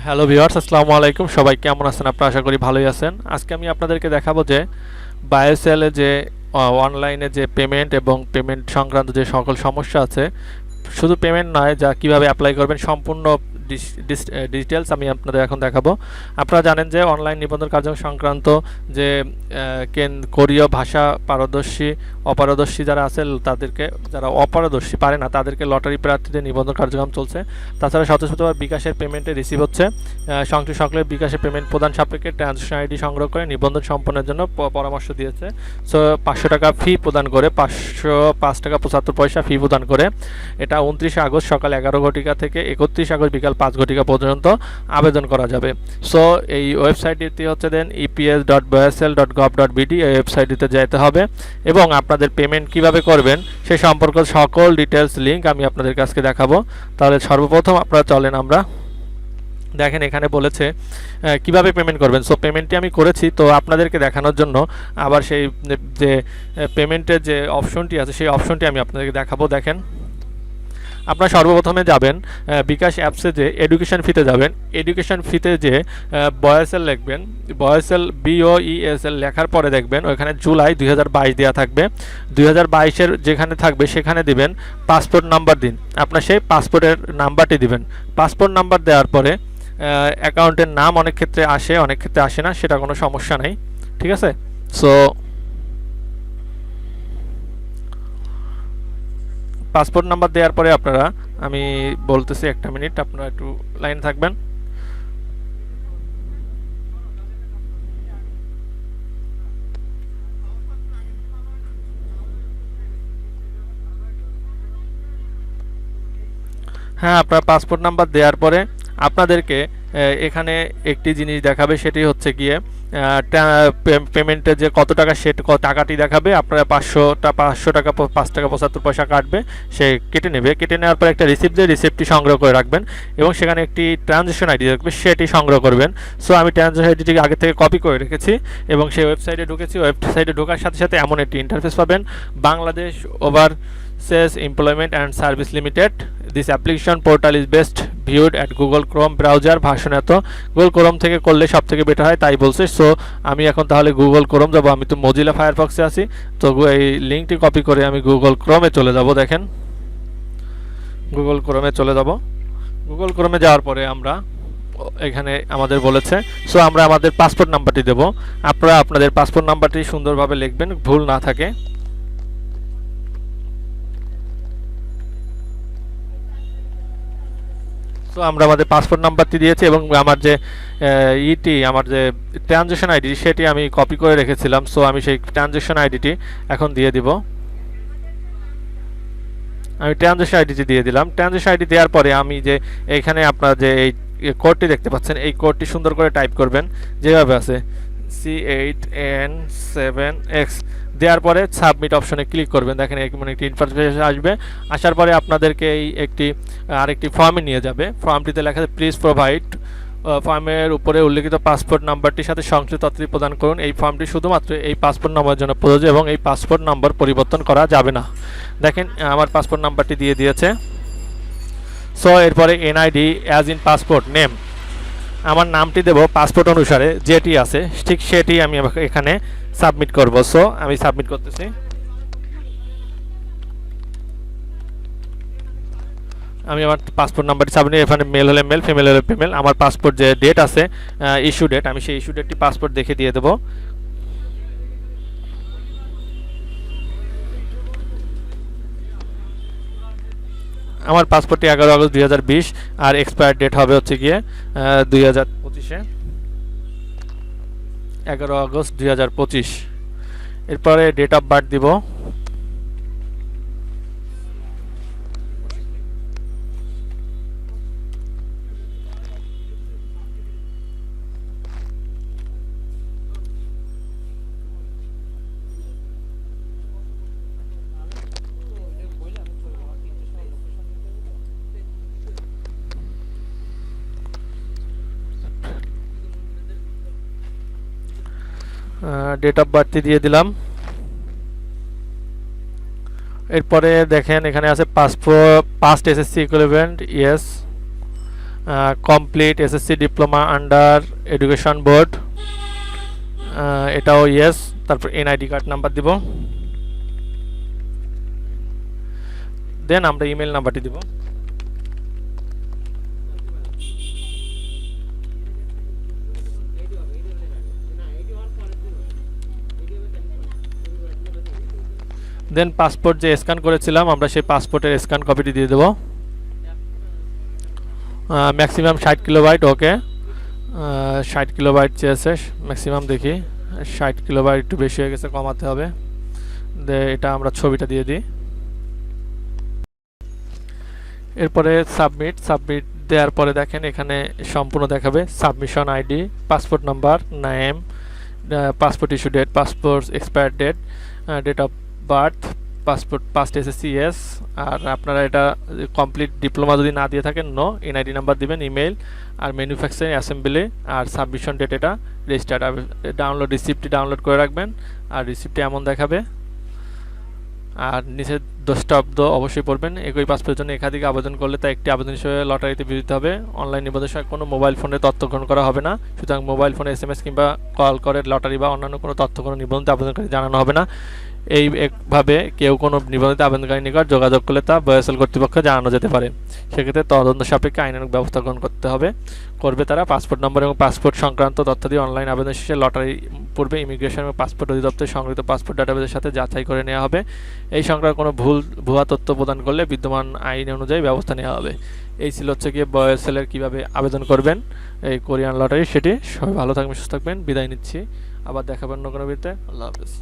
Hello viewers, আসসালামু আলাইকুম। সবাই কেমন আছেন? আপনারা আশা করি ভালোই আছেন। আজকে আমি আপনাদেরকে দেখাবো যে বায়োসেলে যে অনলাইনে যে পেমেন্ট এবং পেমেন্ট সংক্রান্ত যে সকল সমস্যা আছে, শুধু পেমেন্ট নয়, যা কিভাবে অ্যাপ্লাই করবেন সম্পূর্ণ ডিটেলস আমি আপনাদের এখন দেখাবো। আপনারা জানেন যে অনলাইন নিবন্ধন কার্যক্রম সংক্রান্ত যে কোরীয় ভাষা পারদর্শী অপারদর্শী যারা আছে তাদেরকে, যারা অপারদর্শী পারে না তাদেরকে লটারি প্রার্থীদের নিবন্ধন কার্যক্রম চলছে। তাছাড়া স্বতঃস্ফূর্তভাবে বিকাশের পেমেন্টে রিসিভ হচ্ছে। সংশ্লিষ্ট সকলের বিকাশের পেমেন্ট প্রদান সাপেক্ষে ট্রানজ্যাকশন আইডি সংগ্রহ করে নিবন্ধন সম্পন্নের জন্য পরামর্শ দিয়েছে। সো 500 টাকা ফি প্রদান করে 505 টাকা 75 পয়সা ফি প্রদান করে এটা 29 আগস্ট সকাল 11 ঘটিকা থেকে 31 আগস্ট বিকাল 5 ঘটিকা পর্যন্ত আবেদন করা যাবে। সো এই ওয়েবসাইটটি হচ্ছে দেন eps.boesl.gov.bd, এই ওয়েবসাইটটিতে যেতে হবে এবং আপনাদের পেমেন্ট কিভাবে করবেন সে সম্পর্কে সকল ডিটেলস লিঙ্ক আমি আপনাদের কাছে দেখাবো। তাহলে সর্বপ্রথম আপনারা চলেন, আমরা দেখেন এখানে বলেছে কিভাবে পেমেন্ট করবেন। সো পেমেন্টটি আমি করেছি, তো আপনাদেরকে দেখানোর জন্য আবার সেই যে পেমেন্টের যে অপশনটি আছে সেই অপশনটি আমি আপনাদেরকে দেখাবো। দেখেন, আপনারা সর্বপ্রথমে যাবেন বিকাশ অ্যাপসে, যে এডুকেশন ফিতে যাবেন। এডুকেশন ফিতে যে বয়েসেল লিখবেন, বয়েসেল BOESL লেখার পরে দেখবেন ওইখানে জুলাই 2022 দেওয়া থাকবে। 2022-এর যেখানে থাকবে সেখানে দিবেন পাসপোর্ট নাম্বার দিন, আপনার সেই পাসপোর্টের নাম্বারটি দিবেন। পাসপোর্ট নাম্বার দেওয়ার পরে অ্যাকাউন্টের নাম অনেক ক্ষেত্রে আসে, অনেক ক্ষেত্রে আসে না, সেটা কোনো সমস্যা নেই, ঠিক আছে। সো পাসপোর্ট নাম্বার দেওয়ার পরে আপনারা, আমি বলতেছি একটা মিনিট, আপনারা একটু লাইন থাকবেন। হ্যাঁ, আপনার পাসপোর্ট নাম্বার দেওয়ার পরে আপনাদেরকে এখানে একটি জিনিস দেখাবে, সেটি হচ্ছে গিয়ে পেমেন্টের যে কত টাকা সে টাকাটি দেখাবে। আপনারা 500 টাকা 5 টাকা 75 পয়সা কাটবে, সে কেটে নেবে। কেটে নেওয়ার পর একটা রিসিপ্ট দিয়ে রিসিপ্টটি সংগ্রহ করে রাখবেন এবং সেখানে একটি ট্রানজ্যাকশন আইডি থাকবে, সেটি সংগ্রহ করবেন। সো আমি ট্রানজ্যাকশন আইডিটি আগে থেকে কপি করে রেখেছি এবং সেই ওয়েবসাইটে ঢুকেছি। ওয়েবসাইটে ঢোকার সাথে সাথে এমন একটি ইন্টারফেস পাবেন, Bangladesh overseas employment and service limited, this application portal is best viewed at Google Chrome browser version এত। গুগল ক্রোম থেকে করলে সব থেকে বেটার হয় তাই বলছে। সো আমি এখন তাহলে গুগল ক্রোম যাব, আমি তো মজিলা ফায়ারফক্সে আছি, তো এই লিঙ্কটি কপি করে আমি গুগল ক্রোমে চলে যাব। দেখেন, গুগল ক্রোমে চলে যাব। গুগল ক্রোমে যাওয়ার পরে আমরা এখানে আমাদের বলেছে, সো আমরা আমাদের পাসপোর্ট নাম্বারটি দেব। আপনারা আপনাদের পাসপোর্ট নাম্বারটি সুন্দরভাবে লিখবেন, ভুল না থাকে। সো আমরা আমাদের পাসপোর্ট নাম্বারটি দিয়েছি এবং আমার যে আমার যে ট্রানজ্যাকশন আইডি সেটি আমি কপি করে রেখেছিলাম। সো আমি সেই ট্রানজ্যাকশন আইডিটি এখন দিয়ে দিব। আমি ট্রানজ্যাকশন আইডিটি দিয়ে দিলাম। ট্রানজ্যাকশন আইডি দেওয়ার পরে আমি যে এখানে আপনার যে এই কোডটি দেখতে পাচ্ছেন, এই কোডটি সুন্দর করে টাইপ করবেন যেভাবে আছে C8N7X। দেওয়ার পরে সাবমিট অপশনে ক্লিক করবেন। দেখেন এমন একটি ইন্টারফেস আসবে। আসার পরে আপনাদেরকে এই আরেকটি ফর্মে নিয়ে যাবে। ফর্মটিতে লেখা আছে প্লিজ প্রোভাইড, ফর্মের উপরে উল্লেখিত পাসপোর্ট নাম্বারটির সাথে সংশ্লিষ্ট তথ্যটি প্রদান করুন। এই ফর্মটি শুধুমাত্র এই পাসপোর্ট নাম্বারের জন্য প্রযোজ্য এবং এই পাসপোর্ট নাম্বার পরিবর্তন করা যাবে না। দেখেন আমার পাসপোর্ট নাম্বারটি দিয়ে দিয়েছে। সো এরপরে NID as in passport name, আমার নামটি দেব পাসপোর্ট অনুসারে যেটি আছে ঠিক সেটি আমি এখানে সাবমিট করব। সো আমি সাবমিট করতেছি। আমি আমার পাসপোর্ট নাম্বারটি সাবমিট, এখানে মেল হলে মেল, ফিমেল হলে ফিমেল। আমার পাসপোর্ট যে ডেট আছে ইস্যু ডেট, আমি সেই ইস্যু ডেটটি পাসপোর্ট দেখে দিয়ে দেবো। আমার পাসপোর্টটি 11 আগস্ট 2020 আর এক্সপায়ার ডেট হবে হচ্ছে গিয়ে 2025-এ 11 আগস্ট 2025। এরপরে ডেট অফ বার্থ দিব। ডেট অফ বার্থ দিয়ে দিলাম। এরপরে দেখেন এখানে আছে passport past SSC equivalent, yes. Complete SSC diploma under education board, এটাও ইয়েস। তারপর এনআইডি কার্ড নাম্বার দিব, দেন আমরা ইমেল নাম্বারটি দিব। দেন পাসপোর্ট যে স্ক্যান করেছিলাম আমরা সেই পাসপোর্টের স্ক্যান কপিটি দিয়ে দেবো। ম্যাক্সিমাম 60 কিলোবাইট, ওকে। 60 কিলোবাইট চেয়েছে ম্যাক্সিমাম, দেখি 60 কিলোবাইট একটু বেশি হয়ে গেছে, কমাতে হবে। এটা আমরা ছবিটা দিয়ে দিই। এরপরে সাবমিট দেওয়ার পরে দেখেন এখানে সম্পূর্ণ দেখাবে submission ID, passport number, name, passport issue date, passport expire date, date of birth, passport past SSC yes. আর আপনারা এটা কমপ্লিট ডিপ্লোমা যদি না দিয়ে থাকেন নো, এনআইডি নাম্বার দিবেন, ইমেল, আর ম্যানুফ্যাকচারিং অ্যাসেম্বলি, আর সাবমিশন ডেট এটা রেজিস্টার্ড। ডাউনলোড রিসিপ্টটি ডাউনলোড করে রাখবেন, আর রিসিপ্টটি এমন দেখাবে। আর নিচে 10টা শব্দ অবশ্যই পড়বেন। একই পাসপোর্টের জন্য একাধিক আবেদন করলে তা একটি আবেদন হিসেবে লটারিতে বিরতি হবে। অনলাইন নিবন্ধনের সময় কোনো মোবাইল ফোনে তথ্য গ্রহণ করা হবে না, সুতরাং মোবাইল ফোনে এসএমএস কিংবা কল করে লটারি বা অন্যান্য কোনো তথ্য কোনো নিবন্ধিত আবেদনকারী জানানো হবে না। একভাবে কেউ কোনো নিবন্ধিত আবেদনকারী নিকট যোগাযোগ করলে তা boesl কর্তৃপক্ষকে জানানো যেতে পারে। সেক্ষেত্রে তদন্ত সাপেক্ষে আইনানুগ ব্যবস্থা গ্রহণ করবে তারা। পাসপোর্ট নম্বর এবং পাসপোর্ট সংক্রান্ত তথ্য দিয়ে অনলাইন আবেদন শেষে লটারি পূর্বে ইমিগ্রেশন এবং পাসপোর্ট অধিদপ্তরে সংগৃহীত পাসপোর্ট ডাটাবেসের সাথে যাচাই করে নেওয়া হবে। এই সংক্রান্ত কোনো ভুয়া তথ্য প্রদান করলে বিদ্যমান আইন অনুযায়ী ব্যবস্থা নেওয়া হবে। এই ছিল হচ্ছে গিয়ে boesl এর কীভাবে আবেদন করবেন এই কোরিয়ান লটারি, সেটি। সবাই ভালো থাকবেন, সুস্থ থাকবেন, বিদায় নিচ্ছি। আবার দেখাবেন অন্য কোনো ভিডিওতে। আল্লাহ হাফেজ।